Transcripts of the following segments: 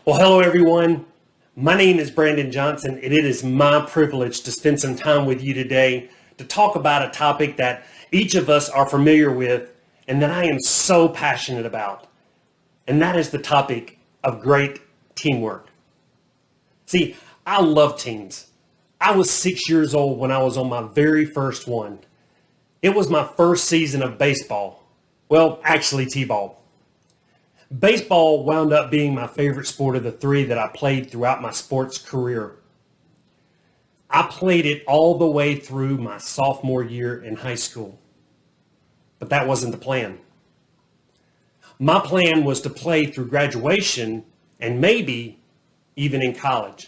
Well, hello everyone. My name is Brandon Johnson, and it is my privilege to spend some time with you today to talk about a topic that each of us are familiar with and that I am so passionate about. And that is the topic of great teamwork. See, I love teams. I was 6 years old when I was on my very first one. It was my first season of baseball. Well, actually t-ball. Baseball wound up being my favorite sport of the three that I played throughout my sports career. I played it all the way through my sophomore year in high school. But that wasn't the plan. My plan was to play through graduation and maybe even in college.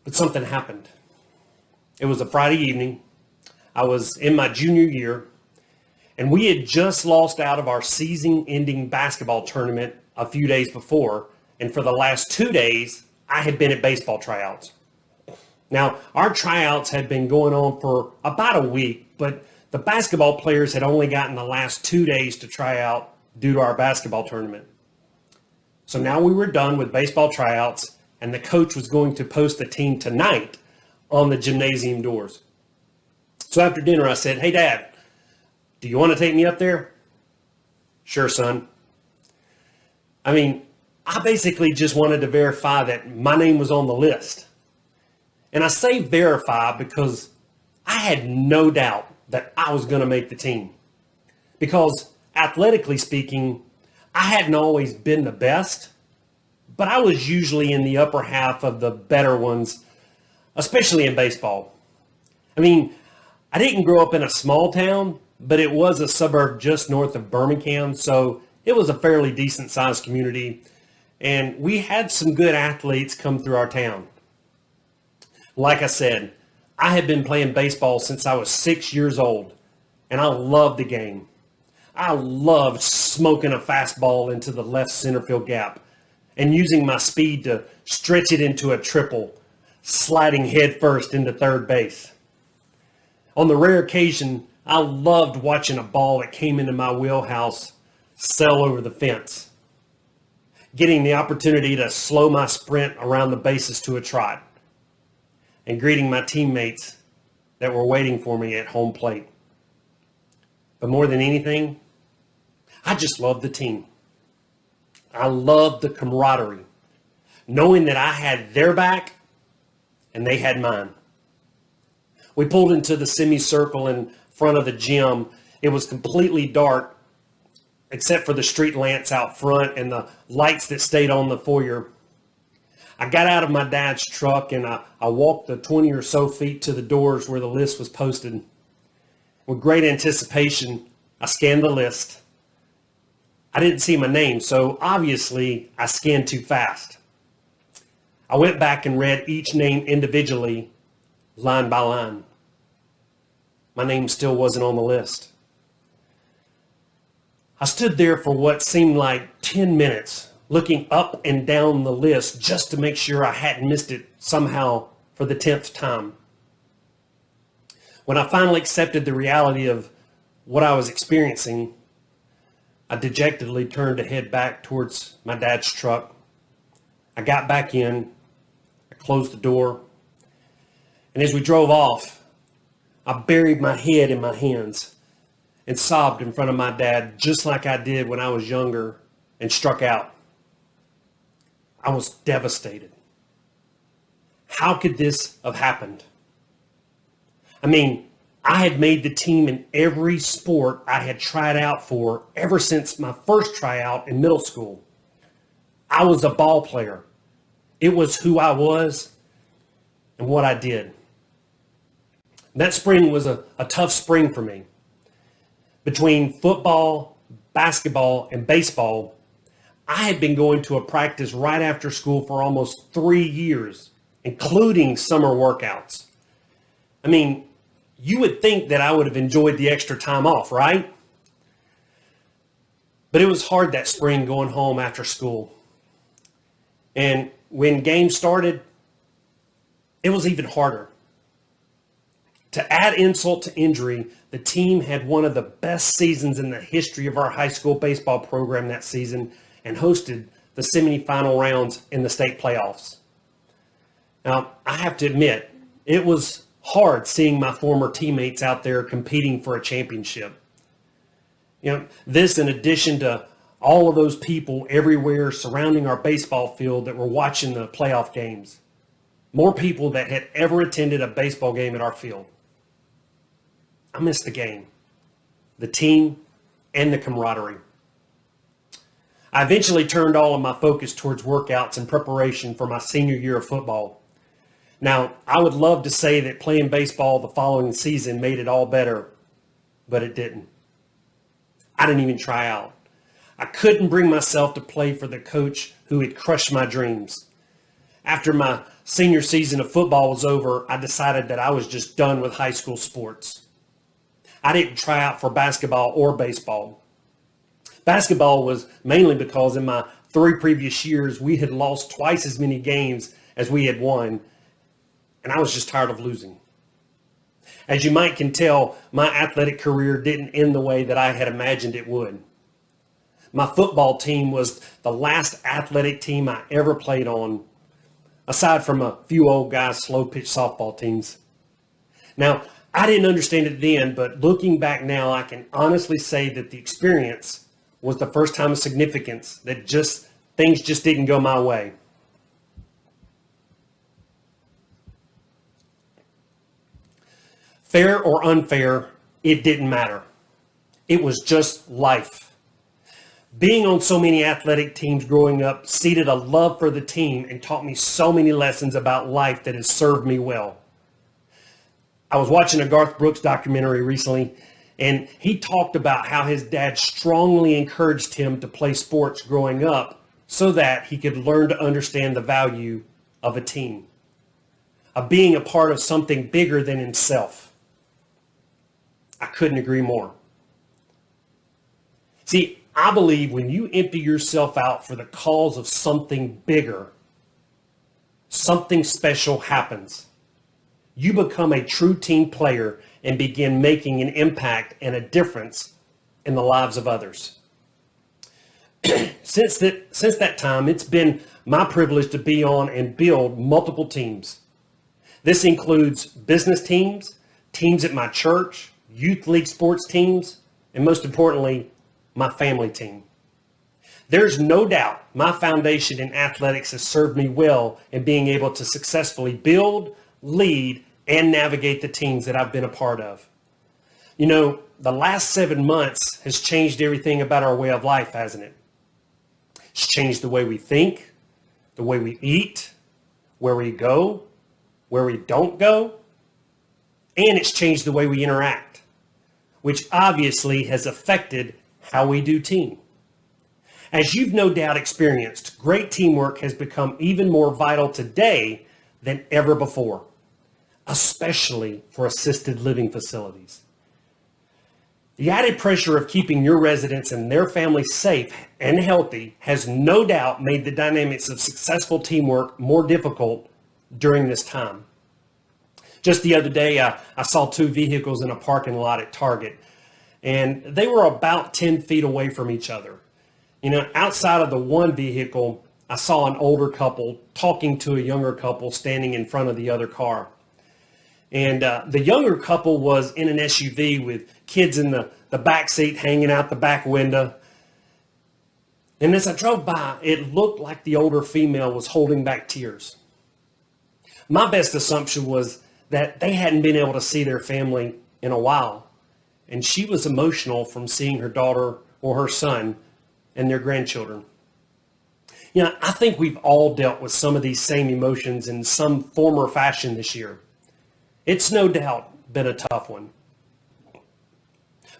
But something happened. It was a Friday evening. I was in my junior year. And we had just lost out of our season-ending basketball tournament a few days before. And for the last 2 days, I had been at baseball tryouts. Now, our tryouts had been going on for about a week, but the basketball players had only gotten the last 2 days to try out due to our basketball tournament. So now we were done with baseball tryouts, and the coach was going to post the team tonight on the gymnasium doors. So after dinner, I said, "Hey, Dad, do you want to take me up there?" "Sure, son." I basically just wanted to verify that my name was on the list. And I say verify because I had no doubt that I was going to make the team. Because athletically speaking, I hadn't always been the best, but I was usually in the upper half of the better ones, especially in baseball. I didn't grow up in a small town, but it was a suburb just north of Birmingham, so it was a fairly decent sized community, and we had some good athletes come through our town. Like I said, I had been playing baseball since I was 6 years old, and I loved the game. I loved smoking a fastball into the left center field gap and using my speed to stretch it into a triple, sliding headfirst into third base. On the rare occasion, I loved watching a ball that came into my wheelhouse sail over the fence, getting the opportunity to slow my sprint around the bases to a trot, and greeting my teammates that were waiting for me at home plate. But more than anything, I just loved the team. I loved the camaraderie, knowing that I had their back and they had mine. We pulled into the semicircle in front of the gym. It was completely dark except for the street lamps out front and the lights that stayed on the foyer. I got out of my dad's truck and I walked the 20 or so feet to the doors where the list was posted. With great anticipation, I scanned the list. I didn't see my name, so obviously I scanned too fast. I went back and read each name individually, line by line. My name still wasn't on the list. I stood there for what seemed like 10 minutes, looking up and down the list just to make sure I hadn't missed it somehow for the 10th time. When I finally accepted the reality of what I was experiencing, I dejectedly turned to head back towards my dad's truck. I got back in, I closed the door, and as we drove off, I buried my head in my hands and sobbed in front of my dad just like I did when I was younger and struck out. I was devastated. How could this have happened? I had made the team in every sport I had tried out for ever since my first tryout in middle school. I was a ball player. It was who I was and what I did. That spring was a tough spring for me. Between football, basketball, and baseball, I had been going to a practice right after school for almost 3 years, including summer workouts. You would think that I would have enjoyed the extra time off, right? But it was hard that spring going home after school. And when games started, it was even harder. To add insult to injury, the team had one of the best seasons in the history of our high school baseball program that season and hosted the semifinal rounds in the state playoffs. Now, I have to admit, it was hard seeing my former teammates out there competing for a championship. This in addition to all of those people everywhere surrounding our baseball field that were watching the playoff games. More people that had ever attended a baseball game at our field. I missed the game, the team, and the camaraderie. I eventually turned all of my focus towards workouts and preparation for my senior year of football. Now, I would love to say that playing baseball the following season made it all better, but it didn't. I didn't even try out. I couldn't bring myself to play for the coach who had crushed my dreams. After my senior season of football was over, I decided that I was just done with high school sports. I didn't try out for basketball or baseball. Basketball was mainly because in my 3 previous years, we had lost twice as many games as we had won, and I was just tired of losing. As you might can tell, my athletic career didn't end the way that I had imagined it would. My football team was the last athletic team I ever played on, aside from a few old guys' slow-pitch softball teams. Now, I didn't understand it then, but looking back now, I can honestly say that the experience was the first time of significance that things just didn't go my way. Fair or unfair, it didn't matter. It was just life. Being on so many athletic teams growing up seeded a love for the team and taught me so many lessons about life that has served me well. I was watching a Garth Brooks documentary recently, and he talked about how his dad strongly encouraged him to play sports growing up so that he could learn to understand the value of a team, of being a part of something bigger than himself. I couldn't agree more. See, I believe when you empty yourself out for the cause of something bigger, something special happens. You become a true team player and begin making an impact and a difference in the lives of others. Since that time, it's been my privilege to be on and build multiple teams. This includes business teams, teams at my church, youth league sports teams, and most importantly, my family team. There's no doubt my foundation in athletics has served me well in being able to successfully build, lead, and navigate the teams that I've been a part of. The last 7 months has changed everything about our way of life, hasn't it? It's changed the way we think, the way we eat, where we go, where we don't go, and it's changed the way we interact, which obviously has affected how we do team. As you've no doubt experienced, great teamwork has become even more vital today than ever before, especially for assisted living facilities. The added pressure of keeping your residents and their families safe and healthy has no doubt made the dynamics of successful teamwork more difficult during this time. Just the other day, I saw 2 vehicles in a parking lot at Target, and they were about 10 feet away from each other. Outside of the one vehicle, I saw an older couple talking to a younger couple standing in front of the other car. And the younger couple was in an SUV with kids in the back seat hanging out the back window. And as I drove by, it looked like the older female was holding back tears. My best assumption was that they hadn't been able to see their family in a while. And she was emotional from seeing her daughter or her son and their grandchildren. I think we've all dealt with some of these same emotions in some form or fashion this year. It's no doubt been a tough one.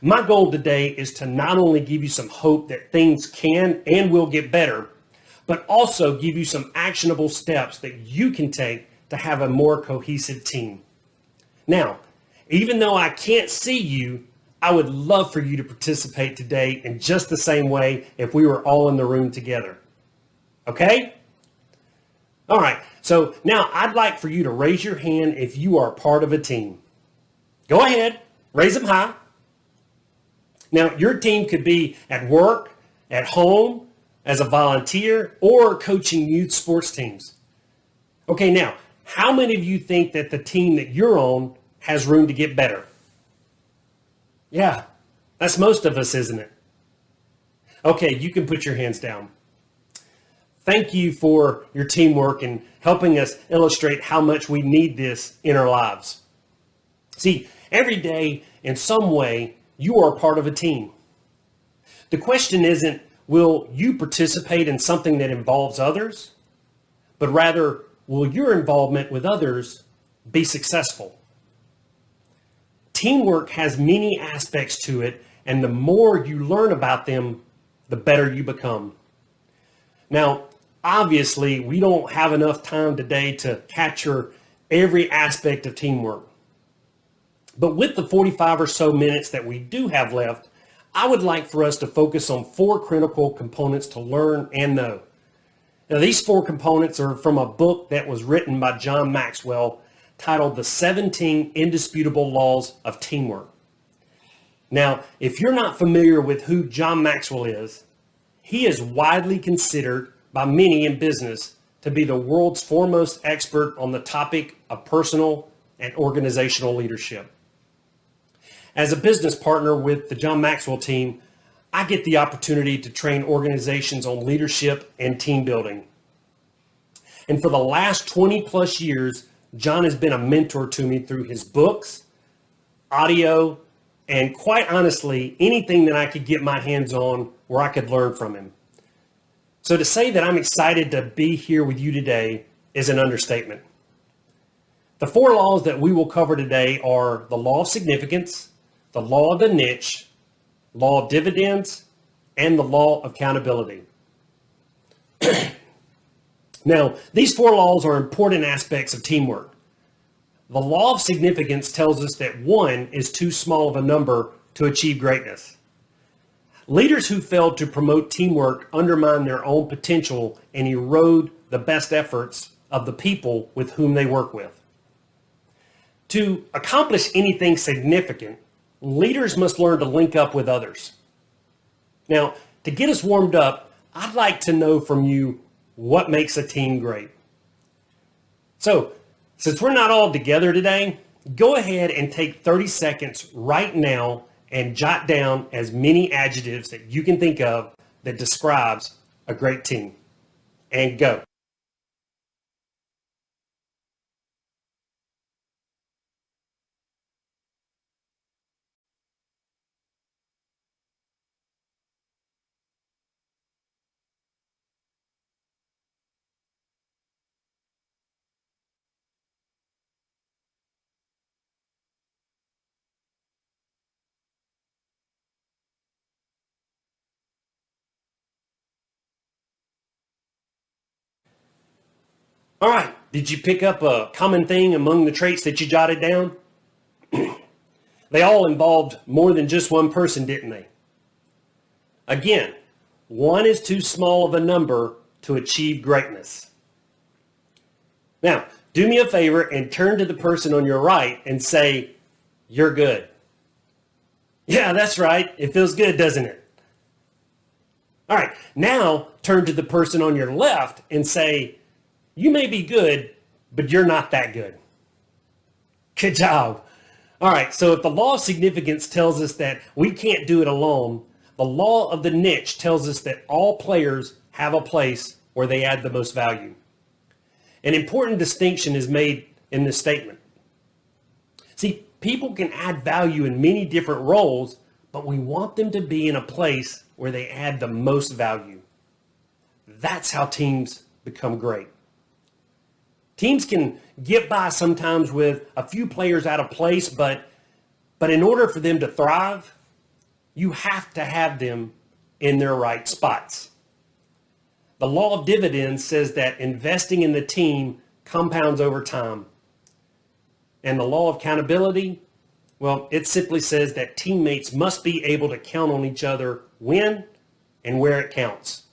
My goal today is to not only give you some hope that things can and will get better, but also give you some actionable steps that you can take to have a more cohesive team. Now, even though I can't see you, I would love for you to participate today in just the same way if we were all in the room together. Okay? All right. So now I'd like for you to raise your hand if you are part of a team. Go ahead. Raise them high. Now, your team could be at work, at home, as a volunteer, or coaching youth sports teams. Okay, now, how many of you think that the team that you're on has room to get better? Yeah, that's most of us, isn't it? Okay, you can put your hands down. Thank you for your teamwork and helping us illustrate how much we need this in our lives. See, every day, in some way, you are part of a team. The question isn't, will you participate in something that involves others? But rather, will your involvement with others be successful? Teamwork has many aspects to it, and the more you learn about them, the better you become. Now, obviously, we don't have enough time today to capture every aspect of teamwork. But with the 45 or so minutes that we do have left, I would like for us to focus on 4 critical components to learn and know. Now, these 4 components are from a book that was written by John Maxwell titled The 17 Indisputable Laws of Teamwork. Now, if you're not familiar with who John Maxwell is, he is widely considered by many in business to be the world's foremost expert on the topic of personal and organizational leadership. As a business partner with the John Maxwell team, I get the opportunity to train organizations on leadership and team building. And for the last 20 plus years, John has been a mentor to me through his books, audio, and quite honestly, anything that I could get my hands on where I could learn from him. So to say that I'm excited to be here with you today is an understatement. The 4 laws that we will cover today are the law of significance, the law of the niche, law of dividends, and the law of accountability. Now, these 4 laws are important aspects of teamwork. The law of significance tells us that 1 is too small of a number to achieve greatness. Leaders who fail to promote teamwork undermine their own potential and erode the best efforts of the people with whom they work with. To accomplish anything significant, leaders must learn to link up with others. Now, to get us warmed up, I'd like to know from you what makes a team great. So, since we're not all together today, go ahead and take 30 seconds right now and jot down as many adjectives that you can think of that describes a great team. And go. All right, did you pick up a common thing among the traits that you jotted down? They all involved more than just one person, didn't they? Again, 1 is too small of a number to achieve greatness. Now, do me a favor and turn to the person on your right and say, "You're good." Yeah, that's right. It feels good, doesn't it? All right, now turn to the person on your left and say, "You may be good, but you're not that good." Good job. All right, so if the law of significance tells us that we can't do it alone, the law of the niche tells us that all players have a place where they add the most value. An important distinction is made in this statement. See, people can add value in many different roles, but we want them to be in a place where they add the most value. That's how teams become great. Teams can get by sometimes with a few players out of place, but in order for them to thrive, you have to have them in their right spots. The law of dividends says that investing in the team compounds over time. And the law of accountability, well, it simply says that teammates must be able to count on each other when and where it counts.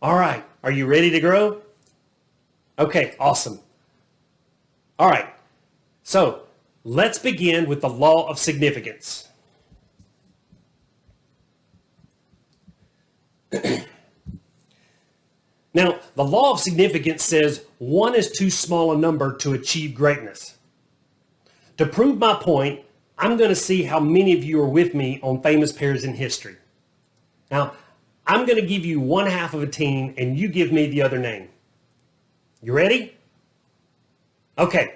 All right, are you ready to grow? Okay, awesome. All right, so let's begin with the law of significance. Now, the law of significance says one is too small a number to achieve greatness. To prove my point, I'm going to see how many of you are with me on famous pairs in history. Now, I'm going to give you one half of a team and you give me the other name. You ready? Okay.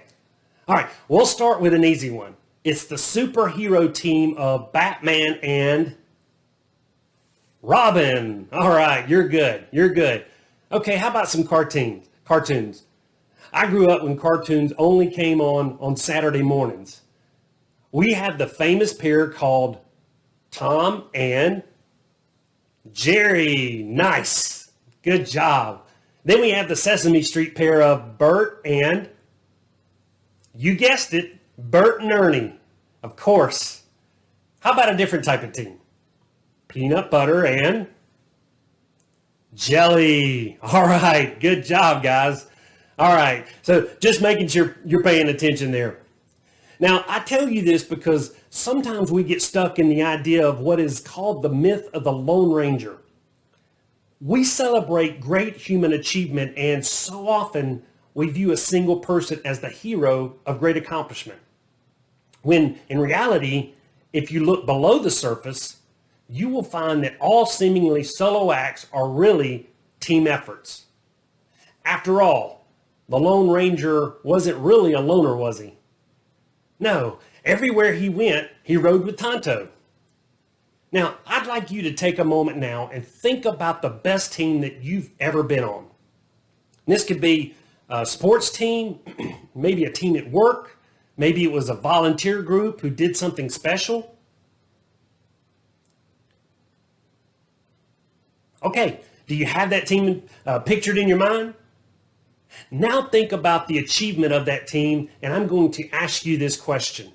All right. We'll start with an easy one. It's the superhero team of Batman and Robin. All right. You're good. You're good. Okay. How about some cartoons? I grew up when cartoons only came on Saturday mornings. We had the famous pair called Tom and Jerry. Nice. Good job. Then we have the Sesame Street pair of Bert and, you guessed it, Bert and Ernie. Of course. How about a different type of team? Peanut butter and jelly. All right. Good job, guys. All right. So just making sure you're paying attention there. Now, I tell you this because sometimes we get stuck in the idea of what is called the myth of the Lone Ranger. We celebrate great human achievement, and so often we view a single person as the hero of great accomplishment. When in reality, if you look below the surface, you will find that all seemingly solo acts are really team efforts. After all, the Lone Ranger wasn't really a loner, was he? No, everywhere he went, he rode with Tonto. Now, I'd like you to take a moment now and think about the best team that you've ever been on. This could be a sports team, maybe a team at work, maybe it was a volunteer group who did something special. Okay, do you have that team pictured in your mind? Now think about the achievement of that team, and I'm going to ask you this question.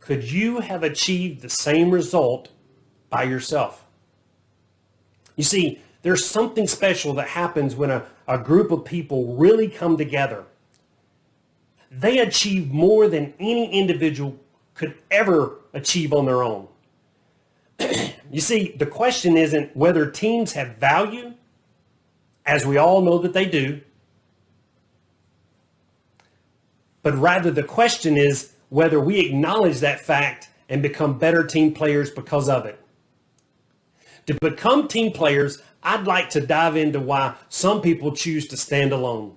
Could you have achieved the same result by yourself? You see, there's something special that happens when a group of people really come together. They achieve more than any individual could ever achieve on their own. You see, the question isn't whether teams have value, as we all know that they do, but rather the question is whether we acknowledge that fact and become better team players because of it. To become team players, I'd like to dive into why some people choose to stand alone.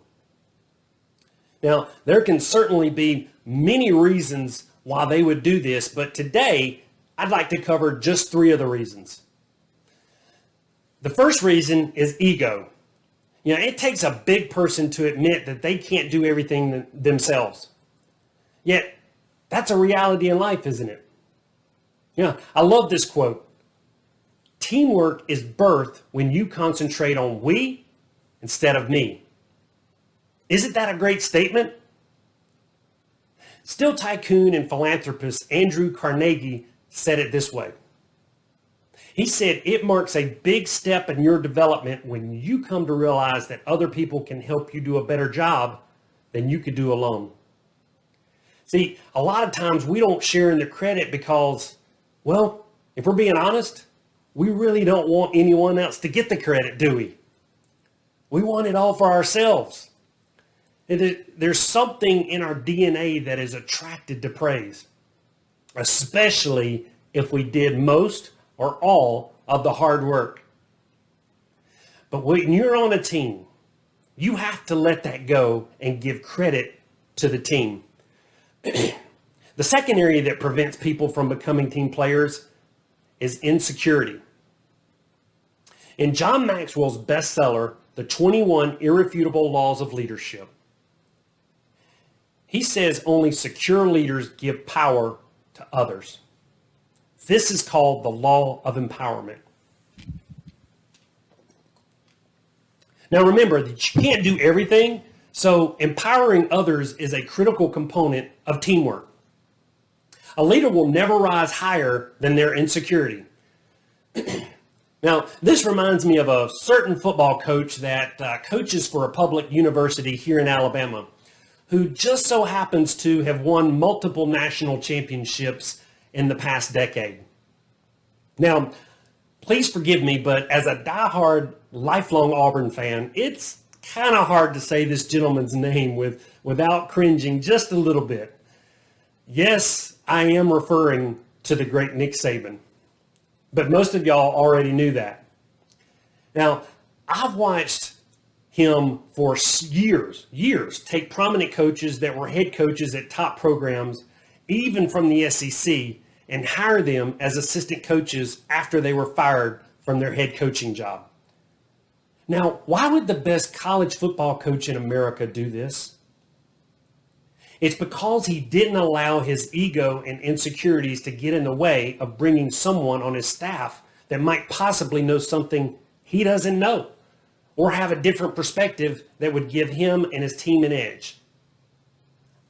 Now, there can certainly be many reasons why they would do this, but today I'd like to cover just 3 of the reasons. The first reason is ego. You know, it takes a big person to admit that they can't do everything themselves. Yet, that's a reality in life, isn't it? Yeah, I love this quote. Teamwork is birthed when you concentrate on we instead of me. Isn't that a great statement? Still tycoon and philanthropist Andrew Carnegie said it this way. He said, it marks a big step in your development when you come to realize that other people can help you do a better job than you could do alone. See, a lot of times we don't share in the credit because, well, if we're being honest, we really don't want anyone else to get the credit, do we? We want it all for ourselves. There's something in our DNA that is attracted to praise, especially if we did most or all of the hard work. But when you're on a team, you have to let that go and give credit to the team. The second area that prevents people from becoming team players is insecurity. In John Maxwell's bestseller, The 21 Irrefutable Laws of Leadership, he says only secure leaders give power to others. This is called the law of empowerment. Now remember that you can't do everything, so empowering others is a critical component of teamwork. A leader will never rise higher than their insecurity. Now, this reminds me of a certain football coach that coaches for a public university here in Alabama, who just so happens to have won multiple national championships in the past decade. Now, please forgive me, but as a diehard lifelong Auburn fan, it's kind of hard to say this gentleman's name without cringing just a little bit. Yes, I am referring to the great Nick Saban, but most of y'all already knew that. Now, I've watched him for years, take prominent coaches that were head coaches at top programs, even from the SEC, and hire them as assistant coaches after they were fired from their head coaching job. Now, why would the best college football coach in America do this? It's because he didn't allow his ego and insecurities to get in the way of bringing someone on his staff that might possibly know something he doesn't know, or have a different perspective that would give him and his team an edge.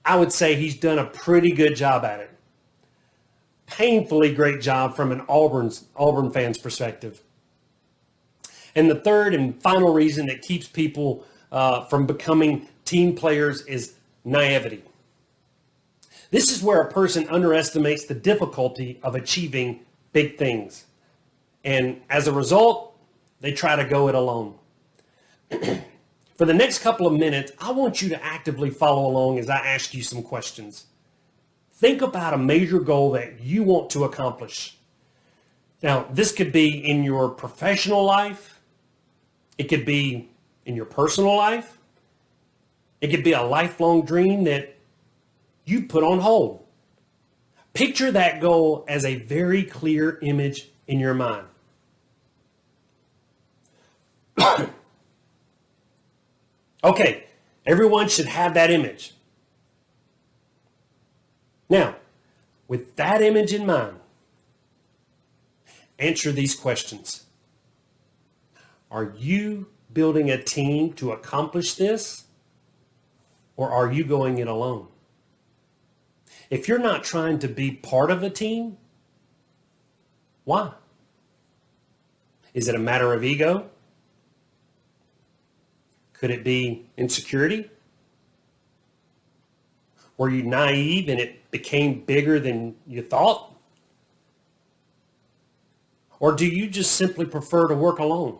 I would say he's done a pretty good job at it. Painfully great job from an Auburn fan's perspective. And the third and final reason that keeps people from becoming team players is naivety. This is where a person underestimates the difficulty of achieving big things. And as a result, they try to go it alone. For the next couple of minutes, I want you to actively follow along as I ask you some questions. Think about a major goal that you want to accomplish. Now, this could be in your professional life. It could be in your personal life. It could be a lifelong dream that you put on hold. Picture that goal as a very clear image in your mind. Okay, everyone should have that image. Now, with that image in mind, answer these questions. Are you building a team to accomplish this, or are you going it alone? If you're not trying to be part of a team, why? Is it a matter of ego? Could it be insecurity? Were you naive and it became bigger than you thought? Or do you just simply prefer to work alone?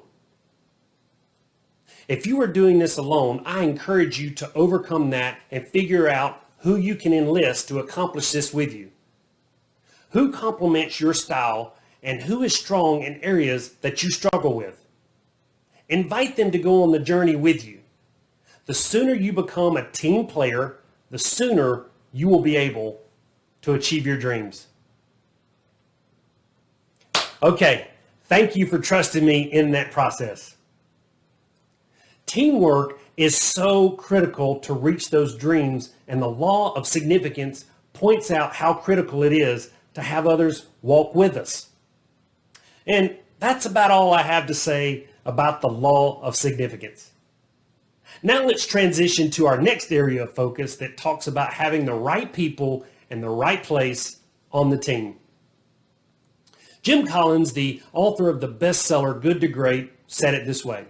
If you are doing this alone, I encourage you to overcome that and figure out who you can enlist to accomplish this with you. Who complements your style and who is strong in areas that you struggle with. Invite them to go on the journey with you. The sooner you become a team player, the sooner you will be able to achieve your dreams. Okay, thank you for trusting me in that process. Teamwork is so critical to reach those dreams, and the law of significance points out how critical it is to have others walk with us. And that's about all I have to say about the law of significance. Now let's transition to our next area of focus that talks about having the right people in the right place on the team. Jim Collins, the author of the bestseller Good to Great, said it this way: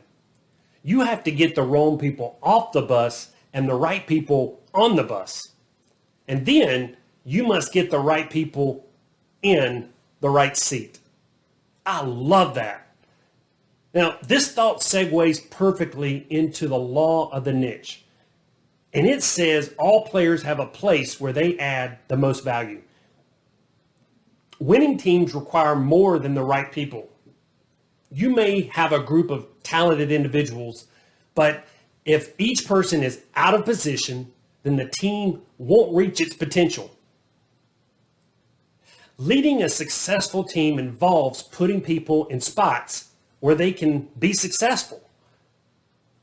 you have to get the wrong people off the bus and the right people on the bus. And then you must get the right people in the right seat. I love that. Now, this thought segues perfectly into the law of the niche. And it says all players have a place where they add the most value. Winning teams require more than the right people. You may have a group of talented individuals, but if each person is out of position, then the team won't reach its potential. Leading a successful team involves putting people in spots where they can be successful.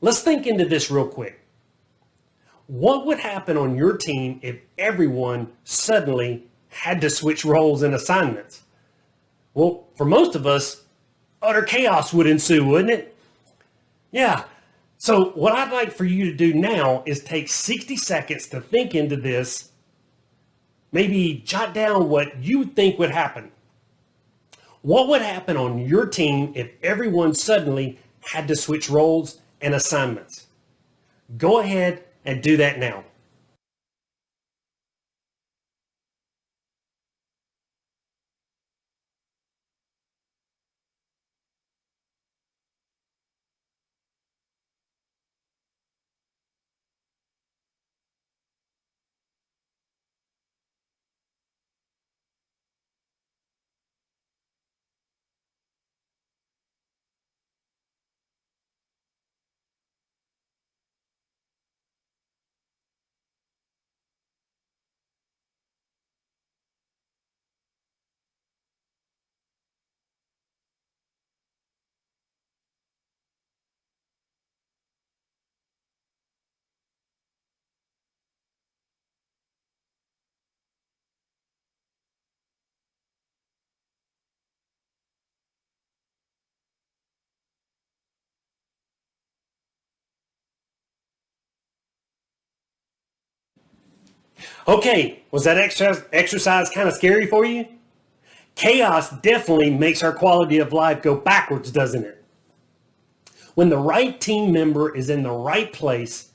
Let's think into this real quick. What would happen on your team if everyone suddenly had to switch roles and assignments? Well, for most of us, utter chaos would ensue, wouldn't it? Yeah. So what I'd like for you to do now is take 60 seconds to think into this. Maybe jot down what you think would happen. What would happen on your team if everyone suddenly had to switch roles and assignments? Go ahead and do that now. Okay, was that exercise kind of scary for you? Chaos definitely makes our quality of life go backwards, doesn't it? When the right team member is in the right place,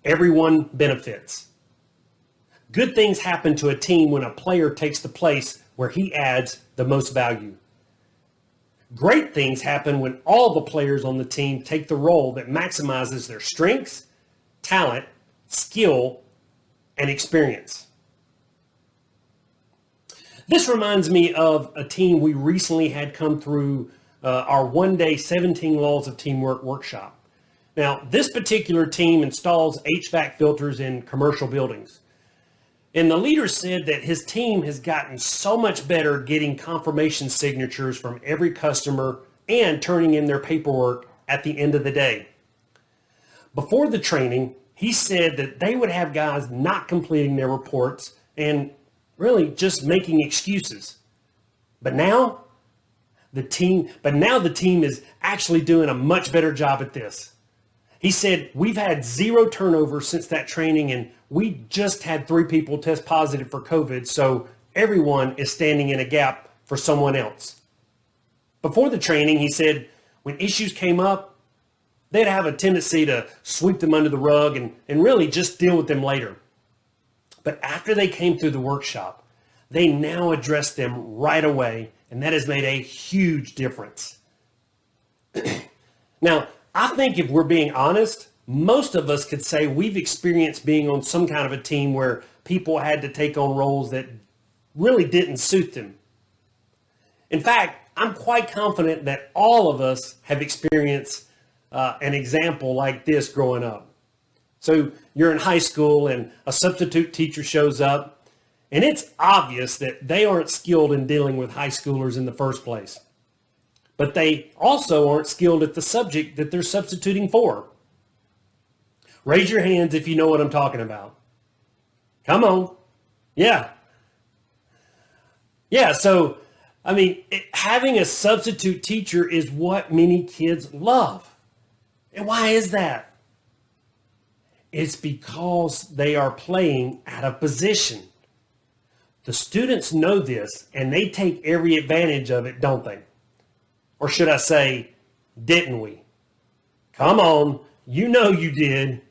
everyone benefits. Good things happen to a team when a player takes the place where he adds the most value. Great things happen when all the players on the team take the role that maximizes their strengths, talent, skill, and experience. This reminds me of a team we recently had come through our one-day 17 Laws of Teamwork workshop. Now, this particular team installs HVAC filters in commercial buildings. And the leader said that his team has gotten so much better getting confirmation signatures from every customer and turning in their paperwork at the end of the day. Before the training, he said that they would have guys not completing their reports and really just making excuses. But now the team is actually doing a much better job at this. He said, we've had 0 turnover since that training, and we just had 3 people test positive for COVID, so everyone is standing in a gap for someone else. Before the training, he said, when issues came up, they'd have a tendency to sweep them under the rug and really just deal with them later. But after they came through the workshop, they now address them right away, and that has made a huge difference. Now, I think if we're being honest, most of us could say we've experienced being on some kind of a team where people had to take on roles that really didn't suit them. In fact, I'm quite confident that all of us have experienced an example like this growing up. So you're in high school and a substitute teacher shows up, and it's obvious that they aren't skilled in dealing with high schoolers in the first place. But they also aren't skilled at the subject that they're substituting for. Raise your hands if you know what I'm talking about. Come on. Yeah. So, having a substitute teacher is what many kids love. And why is that? It's because they are playing out of position. The students know this, and they take every advantage of it, don't they? Or should I say, didn't we? Come on, you know you did.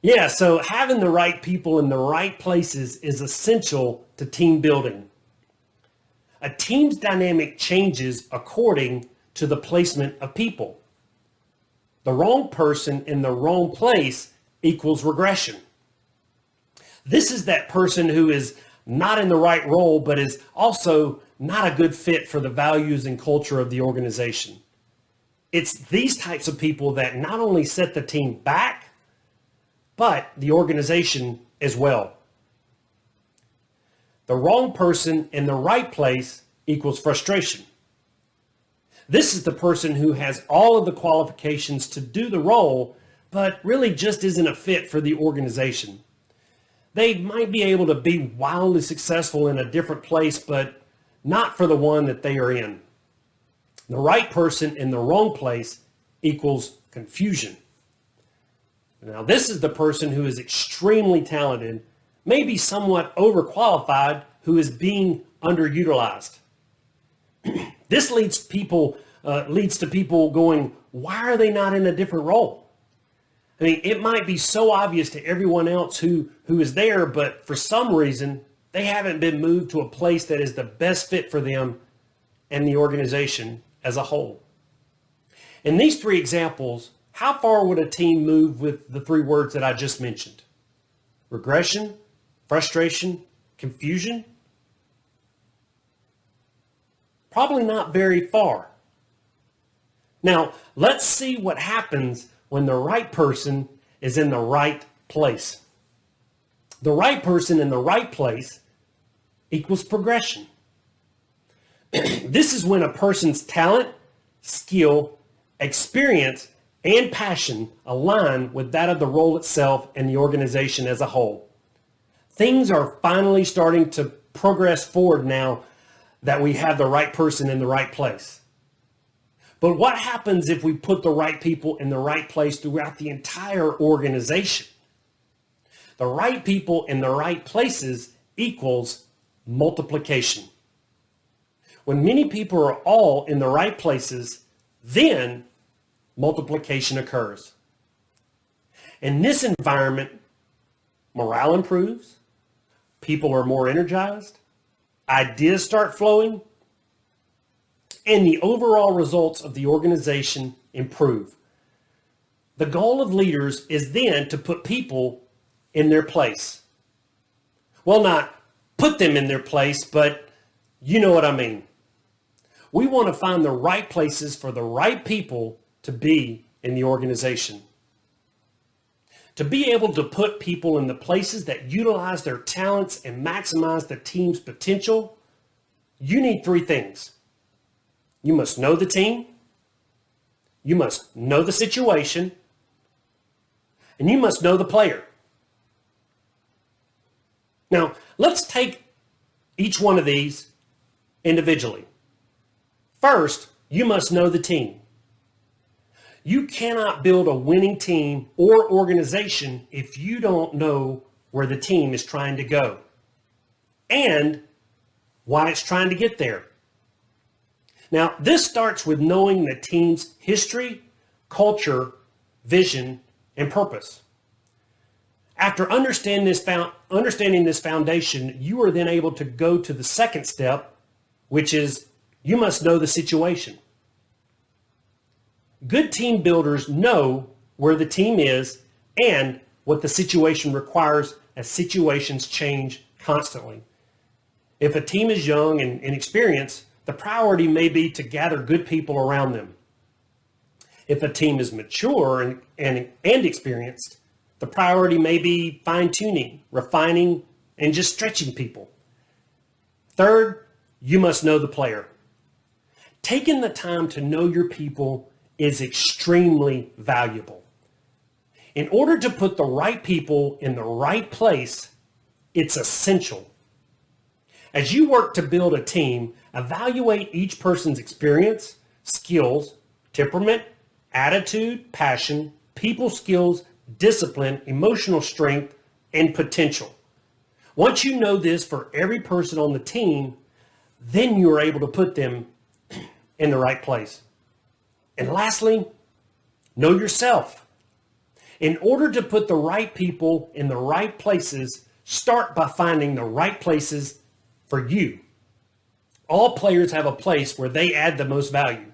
Yeah, so having the right people in the right places is essential to team building. A team's dynamic changes according to the placement of people. The wrong person in the wrong place equals regression. This is that person who is not in the right role, but is also not a good fit for the values and culture of the organization. It's these types of people that not only set the team back, but the organization as well. The wrong person in the right place equals frustration. This is the person who has all of the qualifications to do the role, but really just isn't a fit for the organization. They might be able to be wildly successful in a different place, but not for the one that they are in. The right person in the wrong place equals confusion. Now, this is the person who is extremely talented, maybe somewhat overqualified, who is being underutilized. This leads to people going, why are they not in a different role? It might be so obvious to everyone else who is there, but for some reason, they haven't been moved to a place that is the best fit for them and the organization as a whole. In these 3 examples, how far would a team move with the 3 words that I just mentioned? Regression, frustration, confusion? Probably not very far. Now, let's see what happens when the right person is in the right place. The right person in the right place equals progression. This is when a person's talent, skill, experience, and passion align with that of the role itself and the organization as a whole. Things are finally starting to progress forward now that we have the right person in the right place. But what happens if we put the right people in the right place throughout the entire organization? The right people in the right places equals multiplication. When many people are all in the right places, then multiplication occurs. In this environment, morale improves, people are more energized, ideas start flowing, and the overall results of the organization improve. The goal of leaders is then to put people in their place. Well, not put them in their place, but you know what I mean. We want to find the right places for the right people to be in the organization. To be able to put people in the places that utilize their talents and maximize the team's potential, you need three things. You must know the team, you must know the situation, and you must know the player. Now, let's take each one of these individually. First, you must know the team. You cannot build a winning team or organization if you don't know where the team is trying to go and why it's trying to get there. Now, this starts with knowing the team's history, culture, vision, and purpose. After understanding this foundation, you are then able to go to the second step, which is you must know the situation. Good team builders know where the team is and what the situation requires as situations change constantly. If a team is young and inexperienced, the priority may be to gather good people around them. If a team is mature and experienced, the priority may be fine-tuning, refining, and just stretching people. Third, you must know the player. Taking the time to know your people is extremely valuable. In order to put the right people in the right place, it's essential. As you work to build a team, evaluate each person's experience, skills, temperament, attitude, passion, people skills, discipline, emotional strength, and potential. Once you know this for every person on the team, then you are able to put them in the right place. And lastly, know yourself. In order to put the right people in the right places, start by finding the right places for you. All players have a place where they add the most value.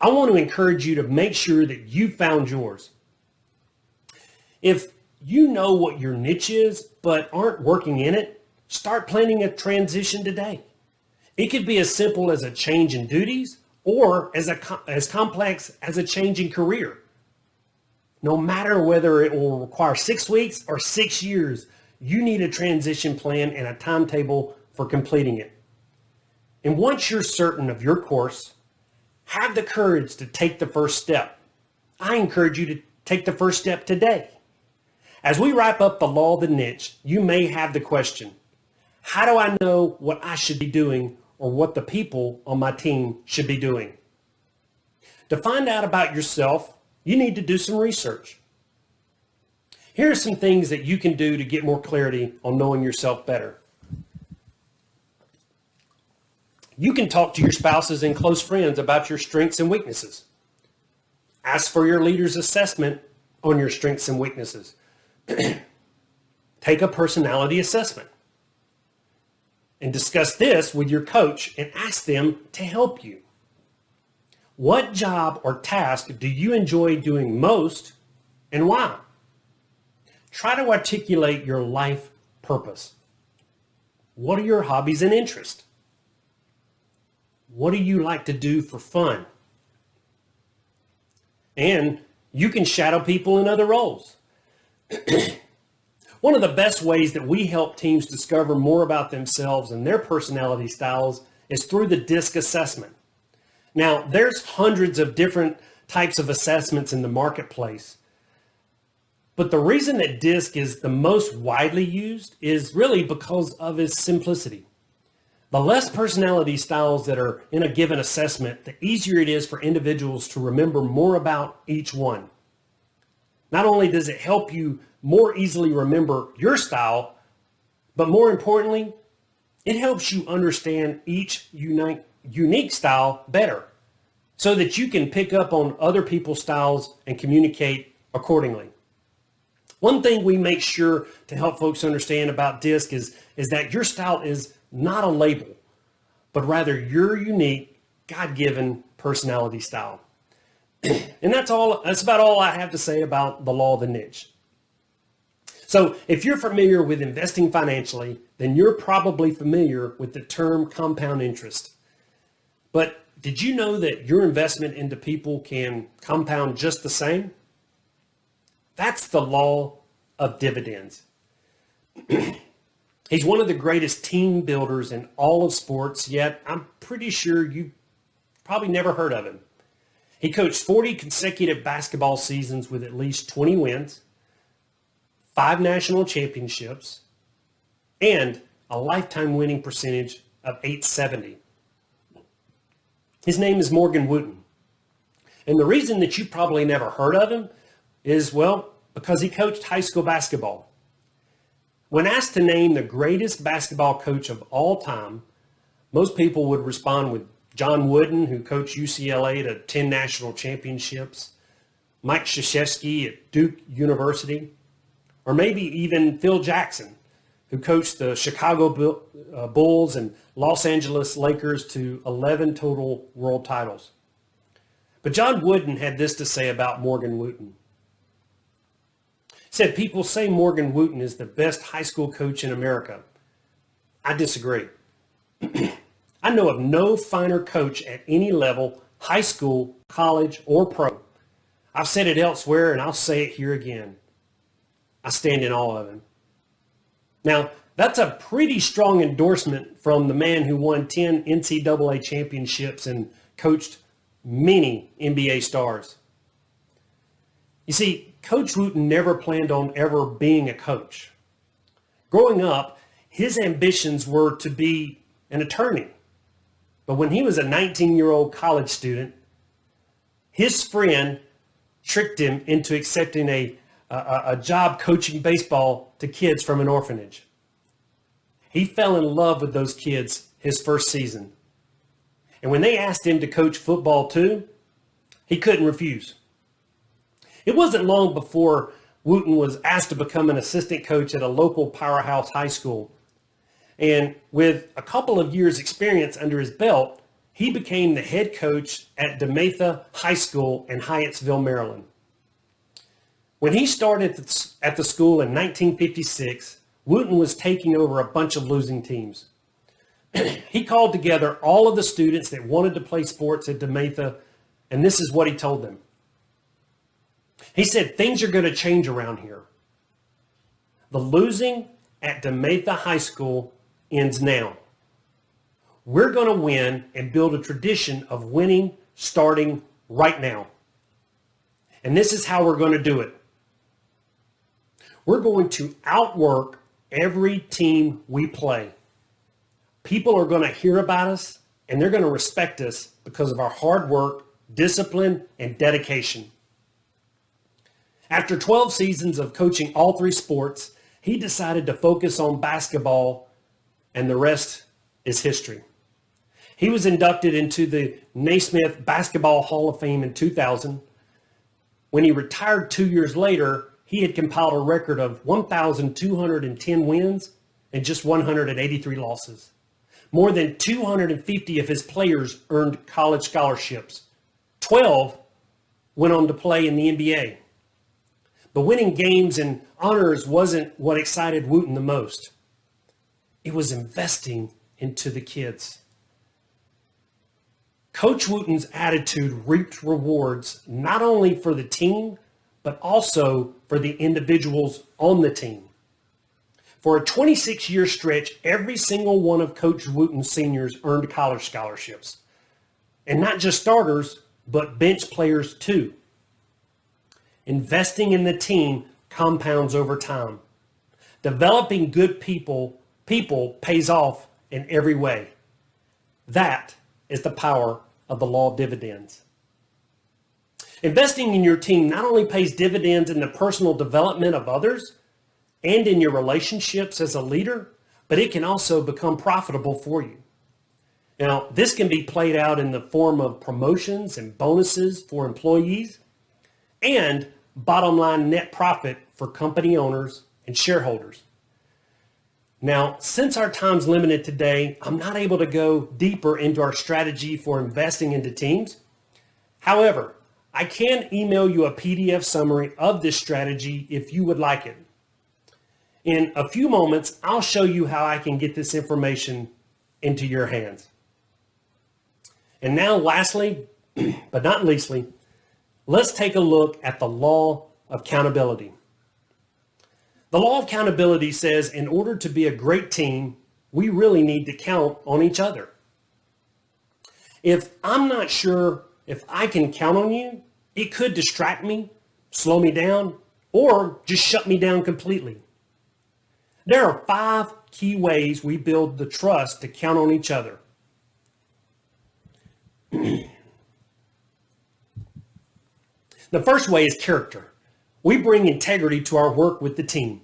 I want to encourage you to make sure that you found yours. If you know what your niche is, but aren't working in it, start planning a transition today. It could be as simple as a change in duties or as complex as a change in career. No matter whether it will require 6 weeks or 6 years, you need a transition plan and a timetable for completing it. And once you're certain of your course, have the courage to take the first step. I encourage you to take the first step today. As we wrap up the law of the niche, you may have the question, how do I know what I should be doing or what the people on my team should be doing? To find out about yourself, you need to do some research. Here are some things that you can do to get more clarity on knowing yourself better. You can talk to your spouses and close friends about your strengths and weaknesses. Ask for your leader's assessment on your strengths and weaknesses. Take a personality assessment and discuss this with your coach and ask them to help you. What job or task do you enjoy doing most and why? Try to articulate your life purpose. What are your hobbies and interests? What do you like to do for fun? And you can shadow people in other roles. One of the best ways that we help teams discover more about themselves and their personality styles is through the DISC assessment. Now, there's hundreds of different types of assessments in the marketplace. But the reason that DISC is the most widely used is really because of its simplicity. The less personality styles that are in a given assessment, the easier it is for individuals to remember more about each one. Not only does it help you more easily remember your style, but more importantly, it helps you understand each unique style better so that you can pick up on other people's styles and communicate accordingly. One thing we make sure to help folks understand about DISC is that your style is not a label, but rather your unique, God-given personality style. And that's about all I have to say about the law of the niche. So if you're familiar with investing financially, then you're probably familiar with the term compound interest. But did you know that your investment into people can compound just the same? That's the law of dividends. He's one of the greatest team builders in all of sports, yet I'm pretty sure you probably never heard of him. He coached 40 consecutive basketball seasons with at least 20 wins, 5 national championships, and a lifetime winning percentage of .870. His name is Morgan Wootten. And the reason that you probably never heard of him is, well, because he coached high school basketball. When asked to name the greatest basketball coach of all time, most people would respond with John Wooden, who coached UCLA to 10 national championships, Mike Krzyzewski at Duke University, or maybe even Phil Jackson, who coached the Chicago Bulls and Los Angeles Lakers to 11 total world titles. But John Wooden had this to say about Morgan Wootten. He said, people say Morgan Wootten is the best high school coach in America. I disagree. I know of no finer coach at any level, high school, college, or pro. I've said it elsewhere, and I'll say it here again. I stand in awe of him. Now, that's a pretty strong endorsement from the man who won 10 NCAA championships and coached many NBA stars. You see, Coach Wootten never planned on ever being a coach. Growing up, his ambitions were to be an attorney. But when he was a 19-year-old college student, his friend tricked him into accepting a job coaching baseball to kids from an orphanage. He fell in love with those kids his first season. And when they asked him to coach football too, he couldn't refuse. It wasn't long before Wootten was asked to become an assistant coach at a local powerhouse high school. And with a couple of years' experience under his belt, he became the head coach at DeMatha High School in Hyattsville, Maryland. When he started at the school in 1956, Wootten was taking over a bunch of losing teams. He called together all of the students that wanted to play sports at DeMatha, and this is what he told them. He said, things are going to change around here. The losing at DeMatha High School ends now. We're going to win and build a tradition of winning starting right now. And this is how we're going to do it. We're going to outwork every team we play. People are going to hear about us and they're going to respect us because of our hard work, discipline, and dedication. After 12 seasons of coaching all 3 sports, he decided to focus on basketball, and the rest is history. He was inducted into the Naismith Basketball Hall of Fame in 2000. When he retired 2 years later, he had compiled a record of 1,210 wins and just 183 losses. More than 250 of his players earned college scholarships. 12 went on to play in the NBA. But winning games and honors wasn't what excited Wootten the most. It was investing into the kids. Coach Wooten's attitude reaped rewards not only for the team, but also for the individuals on the team. For a 26-year stretch, every single one of Coach Wooten's seniors earned college scholarships. And not just starters, but bench players too. Investing in the team compounds over time. Developing good people pays off in every way. That is the power of the law of dividends. Investing in your team not only pays dividends in the personal development of others and in your relationships as a leader, but it can also become profitable for you. Now, this can be played out in the form of promotions and bonuses for employees and bottom line net profit for company owners and shareholders. Now, since our time's limited today, I'm not able to go deeper into our strategy for investing into teams. However, I can email you a PDF summary of this strategy if you would like it. In a few moments, I'll show you how I can get this information into your hands. And now, lastly, but not leastly, let's take a look at the law of accountability. The law of accountability says in order to be a great team, we really need to count on each other. If I'm not sure if I can count on you, it could distract me, slow me down, or just shut me down completely. There are 5 key ways we build the trust to count on each other. The first way is character. We bring integrity to our work with the team.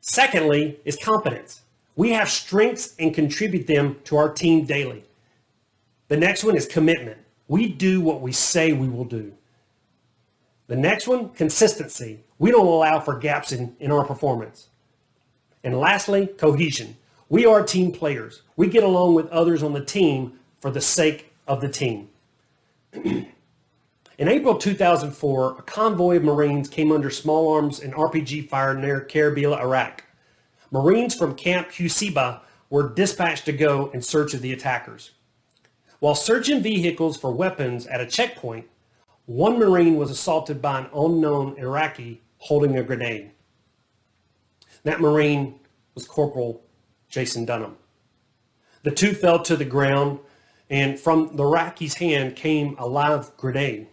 Secondly is competence. We have strengths and contribute them to our team daily. The next one is commitment. We do what we say we will do. The next one, consistency. We don't allow for gaps in our performance. And lastly, cohesion. We are team players. We get along with others on the team for the sake of the team. In April 2004, a convoy of Marines came under small arms and RPG fire near Karbala, Iraq. Marines from Camp Husaybah were dispatched to go in search of the attackers. While searching vehicles for weapons at a checkpoint, one Marine was assaulted by an unknown Iraqi holding a grenade. That Marine was Corporal Jason Dunham. The two fell to the ground, and from the Iraqi's hand came a live grenade.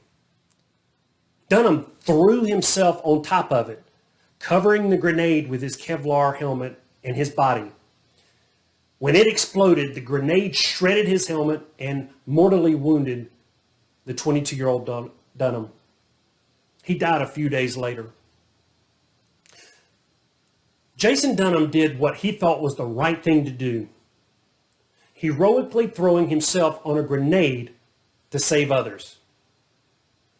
Dunham threw himself on top of it, covering the grenade with his Kevlar helmet and his body. When it exploded, the grenade shredded his helmet and mortally wounded the 22-year-old Dunham. He died a few days later. Jason Dunham did what he thought was the right thing to do, heroically throwing himself on a grenade to save others.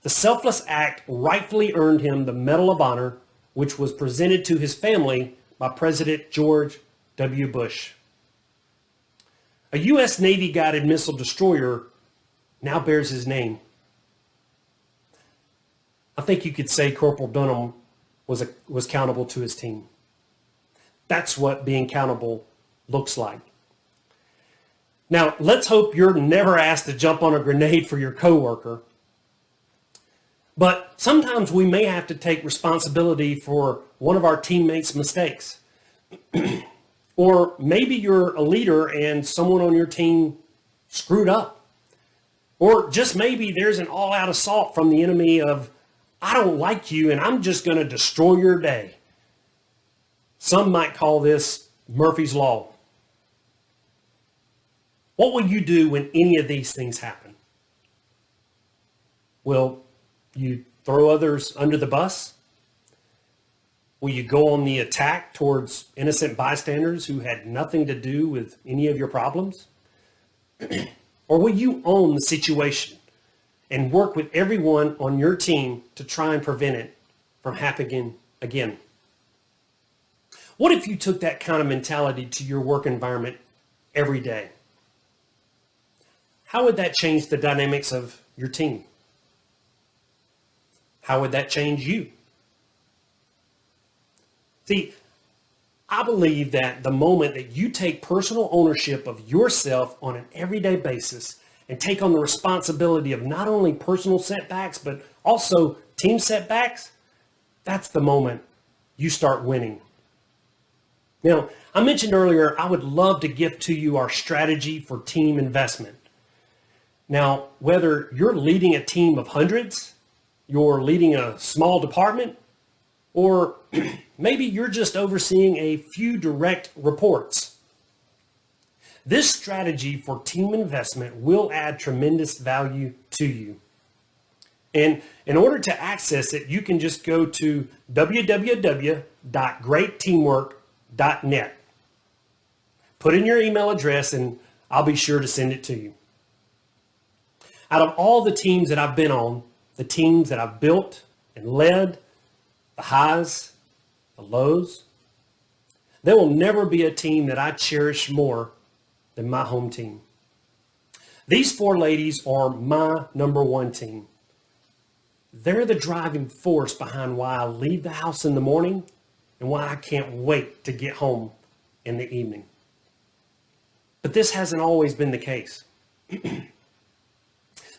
The selfless act rightfully earned him the Medal of Honor, which was presented to his family by President George W. Bush. A U.S. Navy-guided missile destroyer now bears his name. I think you could say Corporal Dunham was accountable to his team. That's what being accountable looks like. Now, let's hope you're never asked to jump on a grenade for your coworker. But sometimes we may have to take responsibility for one of our teammates' mistakes. Or maybe you're a leader and someone on your team screwed up. Or just maybe there's an all-out assault from the enemy of, I don't like you and I'm just going to destroy your day. Some might call this Murphy's Law. What will you do when any of these things happen? Will you throw others under the bus? Will you go on the attack towards innocent bystanders who had nothing to do with any of your problems? Or will you own the situation and work with everyone on your team to try and prevent it from happening again? What if you took that kind of mentality to your work environment every day? How would that change the dynamics of your team? How would that change you? See, I believe that the moment that you take personal ownership of yourself on an everyday basis and take on the responsibility of not only personal setbacks, but also team setbacks, that's the moment you start winning. Now, I mentioned earlier, I would love to gift to you our strategy for team investment. Now, whether you're leading a team of hundreds, you're leading a small department, or maybe you're just overseeing a few direct reports, this strategy for team investment will add tremendous value to you. And in order to access it, you can just go to www.greatteamwork.net. Put in your email address and I'll be sure to send it to you. Out of all the teams that I've been on, the teams that I've built and led, the highs, the lows, there will never be a team that I cherish more than my home team. These four ladies are my number one team. They're the driving force behind why I leave the house in the morning and why I can't wait to get home in the evening. But this hasn't always been the case.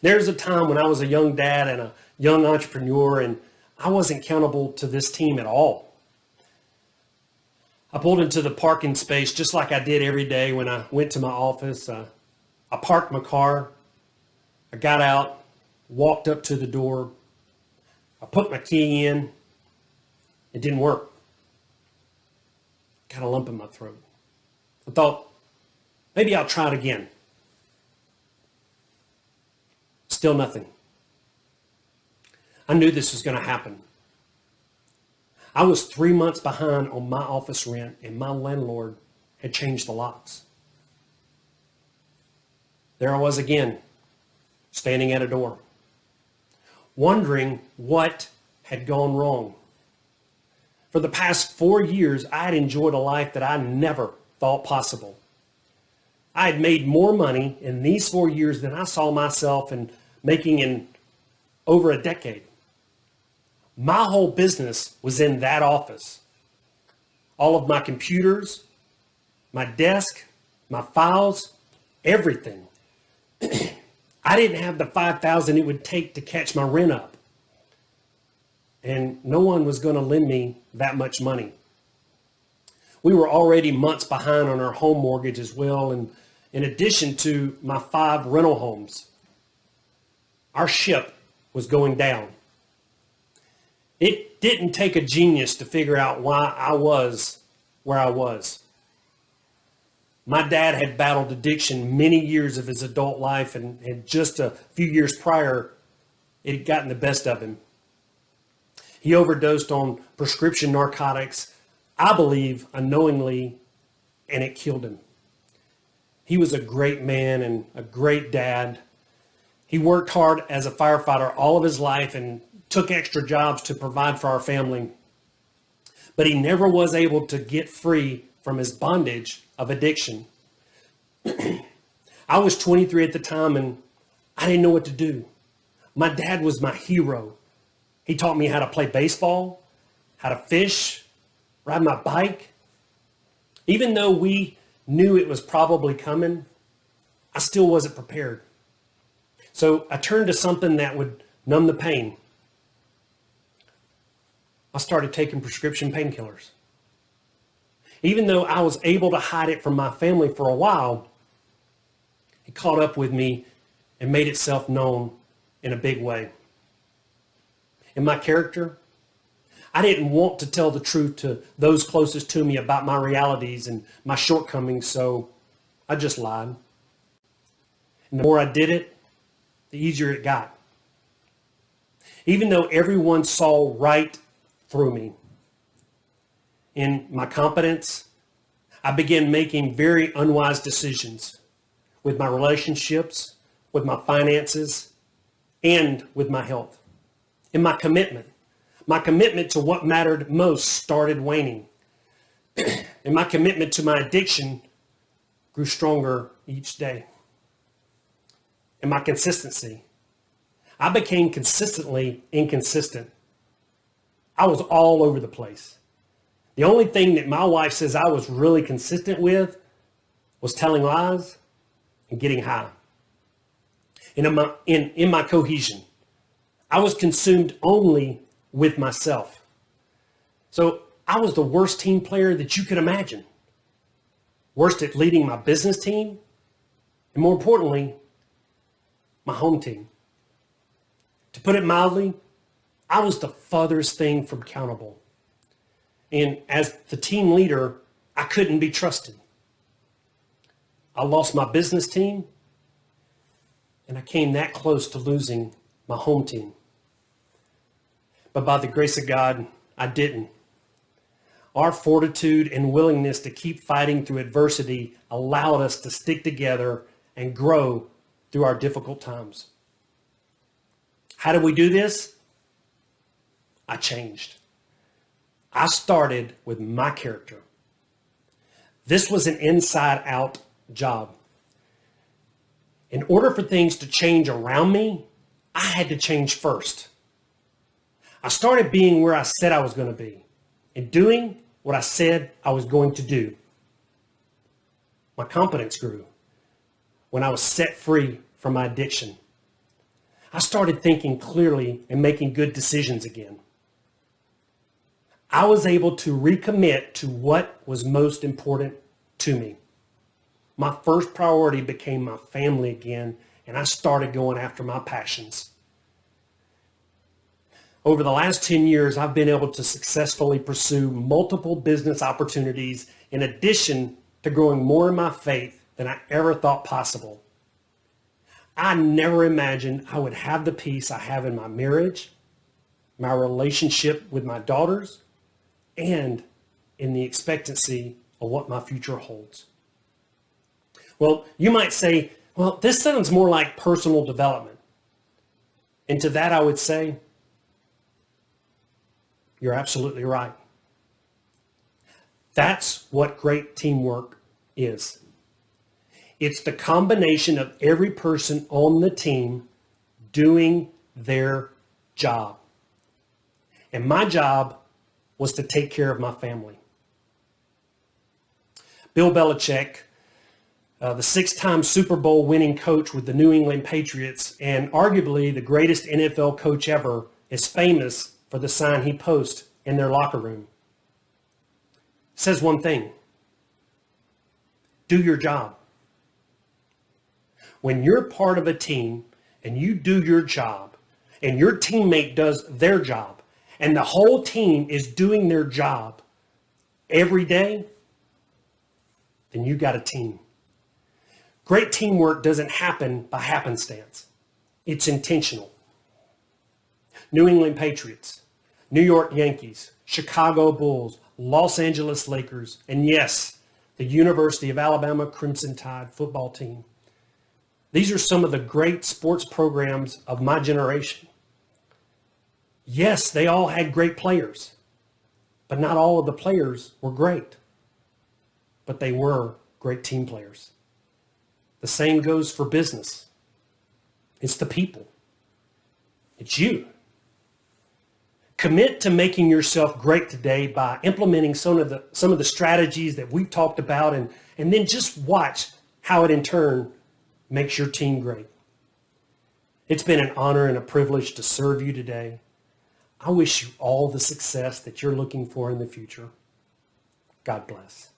There's a time when I was a young dad and a young entrepreneur and I wasn't accountable to this team at all. I pulled into the parking space just like I did every day when I went to my office. I parked my car. I got out, walked up to the door. I put my key in. It didn't work. Got a lump in my throat. I thought, maybe I'll try it again. Still nothing. I knew this was going to happen. I was 3 months behind on my office rent and my landlord had changed the locks. There I was again, standing at a door, wondering what had gone wrong. For the past 4 years, I had enjoyed a life that I never thought possible. I had made more money in these 4 years than I saw myself making in over a decade. My whole business was in that office. All of my computers, my desk, my files, everything. I didn't have the $5,000 it would take to catch my rent up. And no one was going to lend me that much money. We were already months behind on our home mortgage as well, and in addition to my 5 rental homes. Our ship was going down. It didn't take a genius to figure out why I was where I was. My dad had battled addiction many years of his adult life, and just a few years prior, it had gotten the best of him. He overdosed on prescription narcotics, I believe unknowingly, and it killed him. He was a great man and a great dad. He worked hard as a firefighter all of his life and took extra jobs to provide for our family. But he never was able to get free from his bondage of addiction. I was 23 at the time and I didn't know what to do. My dad was my hero. He taught me how to play baseball, how to fish, ride my bike. Even though we knew it was probably coming, I still wasn't prepared. So I turned to something that would numb the pain. I started taking prescription painkillers. Even though I was able to hide it from my family for a while, it caught up with me and made itself known in a big way. In my character, I didn't want to tell the truth to those closest to me about my realities and my shortcomings, so I just lied. And the more I did it, the easier it got. Even though everyone saw right through me. In my competence, I began making very unwise decisions with my relationships, with my finances, and with my health. In my commitment to what mattered most started waning. And my commitment to my addiction grew stronger each day. And my consistency. I became consistently inconsistent. I was all over the place. The only thing that my wife says I was really consistent with was telling lies and getting high. And in my cohesion, I was consumed only with myself. So I was the worst team player that you could imagine. Worst at leading my business team, and more importantly, my home team. To put it mildly, I was the farthest thing from accountable. And as the team leader, I couldn't be trusted. I lost my business team, and I came that close to losing my home team. But by the grace of God, I didn't. Our fortitude and willingness to keep fighting through adversity allowed us to stick together and grow through our difficult times. How did we do this? I changed. I started with my character. This was an inside-out job. In order for things to change around me, I had to change first. I started being where I said I was going to be and doing what I said I was going to do. My confidence grew when I was set free from my addiction. I started thinking clearly and making good decisions again. I was able to recommit to what was most important to me. My first priority became my family again, and I started going after my passions. Over the last 10 years, I've been able to successfully pursue multiple business opportunities in addition to growing more in my faith than I ever thought possible. I never imagined I would have the peace I have in my marriage, my relationship with my daughters, and in the expectancy of what my future holds. Well, you might say, well, this sounds more like personal development. And to that I would say, you're absolutely right. That's what great teamwork is. It's the combination of every person on the team doing their job. And my job was to take care of my family. Bill Belichick, the 6-time Super Bowl winning coach with the New England Patriots and arguably the greatest NFL coach ever, is famous for the sign he posts in their locker room. It says one thing: do your job. When you're part of a team and you do your job and your teammate does their job and the whole team is doing their job every day, then you got a team. Great teamwork doesn't happen by happenstance. It's intentional. New England Patriots, New York Yankees, Chicago Bulls, Los Angeles Lakers, and yes, the University of Alabama Crimson Tide football team. These are some of the great sports programs of my generation. Yes, they all had great players, but not all of the players were great. But they were great team players. The same goes for business. It's the people. It's you. Commit to making yourself great today by implementing some of the strategies that we've talked about, and then just watch how it in turn makes your team great. It's been an honor and a privilege to serve you today. I wish you all the success that you're looking for in the future. God bless.